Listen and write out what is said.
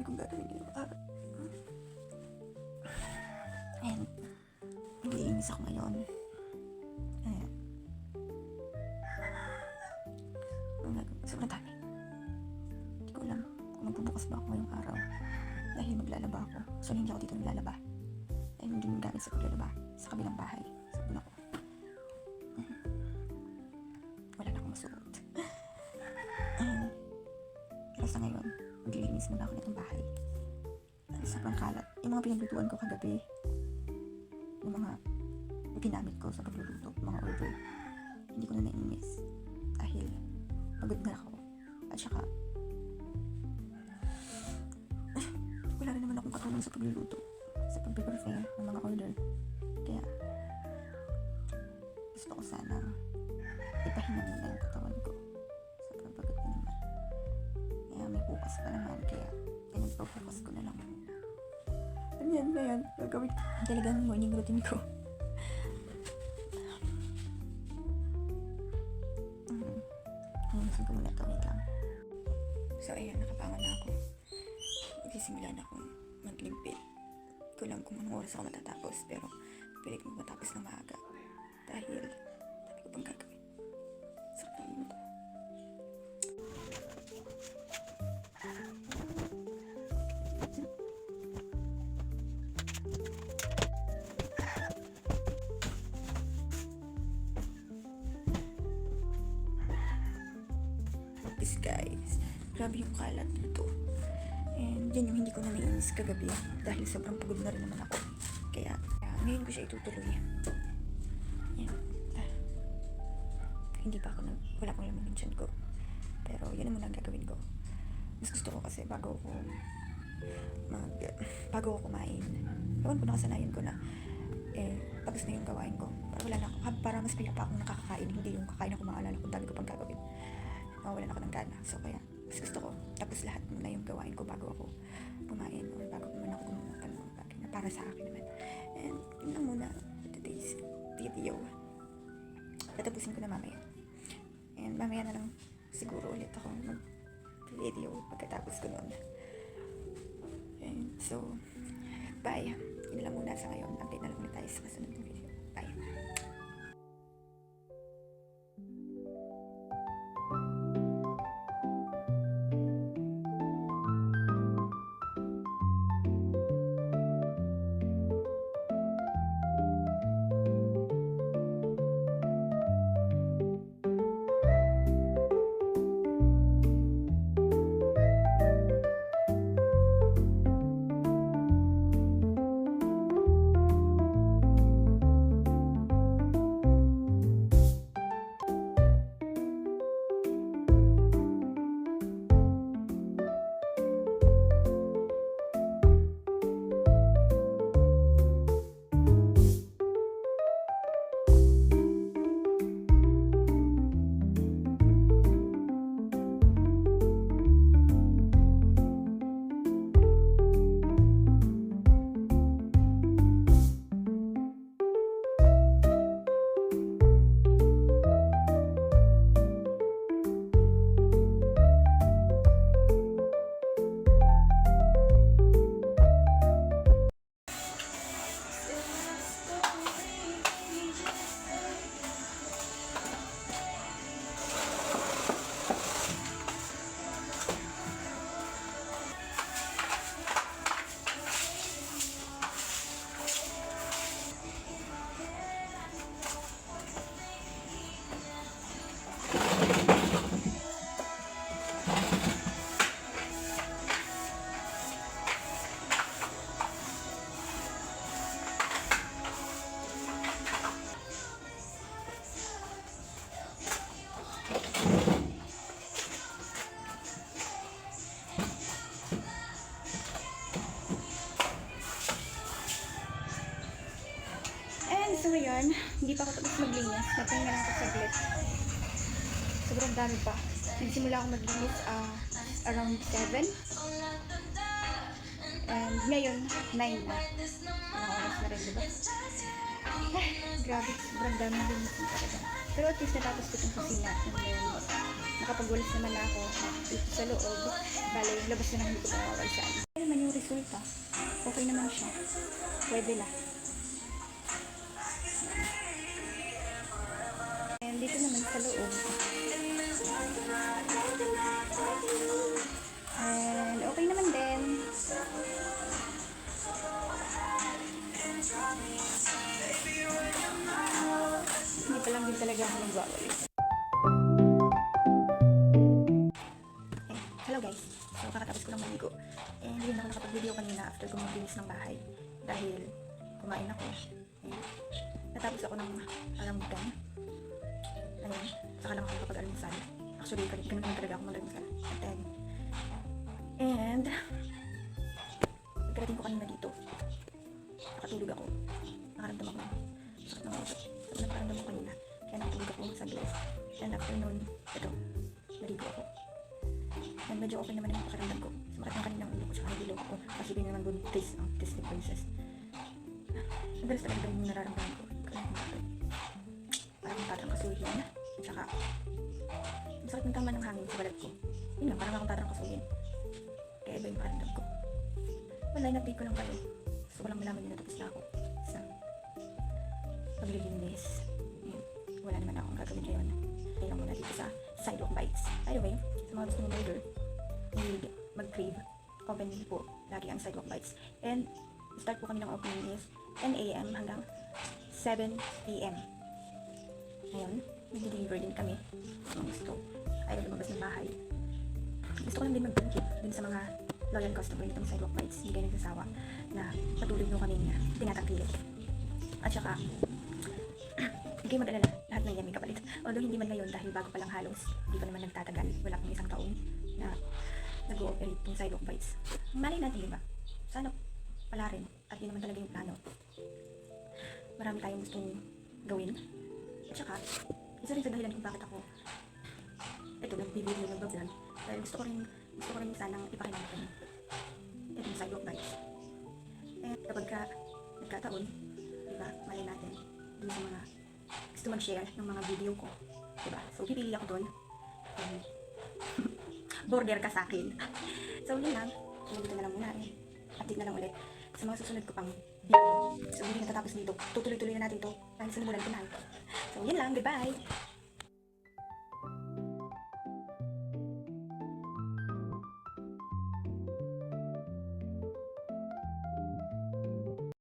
kong gagawin ngayong araw. And, nag-iinis ako ngayon. Ayan. Sobrang dami. Hindi ko alam kung magbubukas ba ako ngayong araw. Dahil maglalaba ako. So, hindi ako dito naglalaba. Dahil hindi mo gamit sa paglalaba. Sa kabilang bahay. Sa puno ko. Wala na akong masuot. Pero sa ngayon, maglilinis muna ako nitong bahay. Sobrang kalat. Yung mga pinaglutuan ko kagabi, yung mga ginamit ko sa pagluluto, mga order, hindi ko na nainis. Dahil pagod na ako. At saka, wala rin naman akong katulong sa pagluluto, sa pag-prepare ng mga order. Kaya, gusto ko sana ipahinga muna yung katawan ko. Sobrang pagod na naman. Kaya may bukas pa naman, kaya pinagpapukas ko na lang muna. Ganyan, ngayon, gagawin ko talagang morning routine ko. Ayusin ko muna ito, wait lang. So, ayan, nakapangan na ako. Magsisimula na akong magligpit. Ko lang kung anong oras ako matatapos, pero pilit ko matapos ng maaga. Dahil, sabi ko bang gagawin. Sarap ng imo to. Guys, grabe yung kalat nito. And yan yung hindi ko na nainis kagabi dahil sobrang pagod na rin naman ako. Kaya ngayon ko siya itutuloy. Yan. Hindi pa ako wala pang laman ng tiyan ko. Pero yun ang muna ang gagawin ko. Mas gusto ko kasi bago ako kumain. Ewan ko, nakasanayan ko na tapos na yung gawain ko. Para wala na ako. Para mas pila pa akong nakakakain. Hindi yung kakain ako maalala kung dami ko pang gagawin. Mawalan ako ng gana. So kaya, mas gusto ko tapos lahat muna yung gawain ko bago ako kumain or bago naman ako gumawa ng mga bagay na para sa akin naman. And yun lang muna today's video. Tatapusin ko na mamaya. And mamaya na lang siguro ulit ako mag-video pagkatapos ko nun. And so, bye. Yun lang muna sa ngayon. Update na lang ulit tayo sa kasunod na video. Bye. So ngayon, hindi pa ako tapos maglinis. Napahinga lang ako saglit. Sobrang dami pa. Nagsimula ako maglinis around 7. And ngayon, 9 na. Mga oras na rin, diba? Grabe, sobrang dami din talaga. Pero at least natapos ko itong kusina. And then, nakapagwalis naman na ako dito sa loob. Bale, yung labas na lang hindi ko pa nawawalisan. Ano naman yung resulta? Okay naman siya. Pwede lang. And dito naman sa loob. And okay naman din. Hindi pa lang din talaga ako nagwawalis. Hello guys. So kakatapos ko lang maligo. And hindi na ako nakapag-video kanina after ko maglinis ng bahay. Dahil kumain ako. And natapos ako ng arambutan. Ayun. Saka lang ako nakapag-almusal. Actually, ganun naman talaga ako mag-almusal. And pagkarating ko kanina dito, nakatulog ako. Nakaramdam ako ng sakit ng ulo. So, nakaramdam ko kanina. Kaya nakatulog ako sa gilid. And after nun, ito, naligo ako. And medyo okay naman yung pakaramdam ko. Sumakit ng kaninang ulo ko, tsaka nagilog ako. Kasi hindi naman good taste ang Disney Princess. Madalas talaga yung nararamdaman ko. Kaya bakit? Parang tatrang kasuhin. At saka, ang sakit ng tama ng hangin sa balat ko. Yun lang, parang akong tatrang kasuhin. Kaya iba yung pakaramdam ko. Wala, in-update ko lang kayo. Gusto ko lang malaman nyo natapos na ako sa paglilinis. Wala naman akong gagawin ngayon. Kaya lang muna dito sa sidewalk bites. By the way, sa mga gusto mong burger, hindi mag-crave. Open po lagi ang sidewalk bites. And start po kami ng opening is 10 a.m. hanggang 7 p.m. Ngayon, mag-deliver din kami. Kung gusto, ayaw lumabas ng bahay. Gusto ko lang din mag-thank you din sa mga loyal customer nitong sidewalk bites. Hindi kayo nagsasawa na patuloy nyo kaming tinatangkilik. At saka, hindi kayo mag-alala, lahat ng yan may kapalit. Although hindi man ngayon dahil bago pa lang halos, hindi pa naman nagtatagal. Wala pang isang taon na nag-ooperate yung sidewalk bites. Malay natin, diba? Sana pala rin. At yun naman talaga yung plano. Marami tayong gustong gawin. At saka, isa rin sa dahilan kung bakit ako nagbibideo, nagbablog. Dahil gusto ko rin sanang ipakilala itong sidewalk bites. And kapag nagkataon, diba, malay natin dun sa mga gusto mag-share ng mga video ko, diba? So, pipili ako dun. And border ka sa akin. So, yun lang. Dito na lang muna update na lang ulit sa mga susunod ko pang video. So, hindi natatapos dito. Tutuloy-tuloy na natin to dahil sinimulan ko na. So, yun lang. Goodbye!